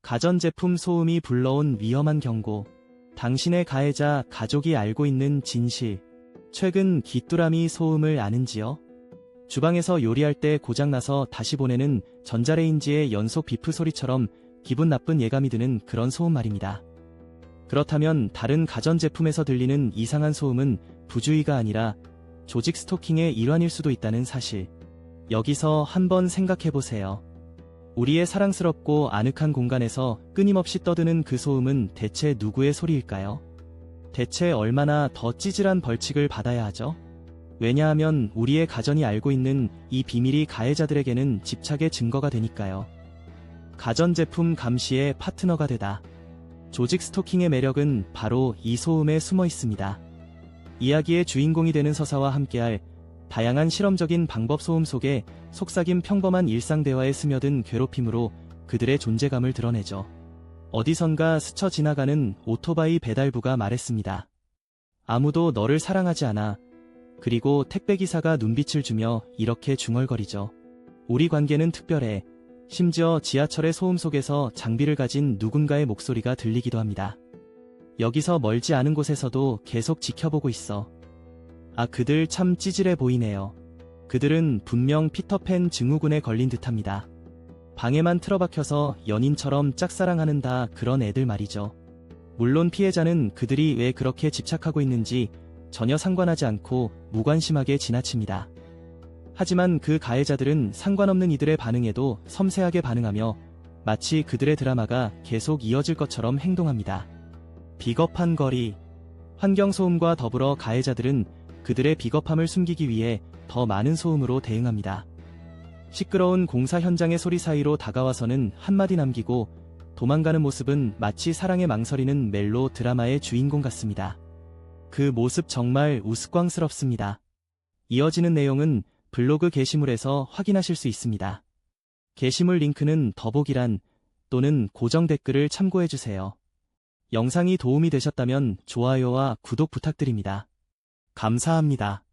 가전제품 소음이 불러온 위험한 경고. 당신의 가해자 가족이 알고 있는 진실. 최근 귀뚜라미 소음을 아는지요? 주방에서 요리할 때 고장나서 다시 보내는 전자레인지의 연속 비프 소리처럼 기분 나쁜 예감이 드는 그런 소음 말입니다. 그렇다면 다른 가전제품에서 들리는 이상한 소음은 부주의가 아니라 조직 스토킹의 일환일 수도 있다는 사실. 여기서 한번 생각해보세요. 우리의 사랑스럽고 아늑한 공간에서 끊임없이 떠드는 그 소음은 대체 누구의 소리일까요? 대체 얼마나 더 찌질한 벌칙을 받아야 하죠? 왜냐하면 우리의 가전이 알고 있는 이 비밀이 가해자들에게는 집착의 증거가 되니까요. 가전제품 감시의 파트너가 되다. 조직 스토킹의 매력은 바로 이 소음에 숨어 있습니다. 이야기의 주인공이 되는 서사와 함께할 다양한 실험적인 방법. 소음 속에 속삭임 평범한 일상 대화에 스며든 괴롭힘으로 그들의 존재감을 드러내죠. 어디선가 스쳐 지나가는 오토바이 배달부가 말했습니다. 아무도 너를 사랑하지 않아. 그리고 택배기사가 눈빛을 주며 이렇게 중얼거리죠. 우리 관계는 특별해. 심지어 지하철의 소음 속에서 장비를 가진 누군가의 목소리가 들리기도 합니다. 여기서 멀지 않은 곳에서도 계속 지켜보고 있어. 아, 그들 참 찌질해 보이네요. 그들은 분명 피터팬 증후군에 걸린 듯합니다. 방에만 틀어박혀서 연인처럼 짝사랑하는 다 그런 애들 말이죠. 물론 피해자는 그들이 왜 그렇게 집착하고 있는지 전혀 상관하지 않고 무관심하게 지나칩니다. 하지만 그 가해자들은 상관없는 이들의 반응에도 섬세하게 반응하며 마치 그들의 드라마가 계속 이어질 것처럼 행동합니다. 비겁한 거리. 환경소음과 더불어 가해자들은 그들의 비겁함을 숨기기 위해 더 많은 소음으로 대응합니다. 시끄러운 공사 현장의 소리 사이로 다가와서는 한마디 남기고 도망가는 모습은 마치 사랑에 망설이는 멜로 드라마의 주인공 같습니다. 그 모습 정말 우스꽝스럽습니다. 이어지는 내용은 블로그 게시물에서 확인하실 수 있습니다. 게시물 링크는 더보기란 또는 고정 댓글을 참고해주세요. 영상이 도움이 되셨다면 좋아요와 구독 부탁드립니다. 감사합니다.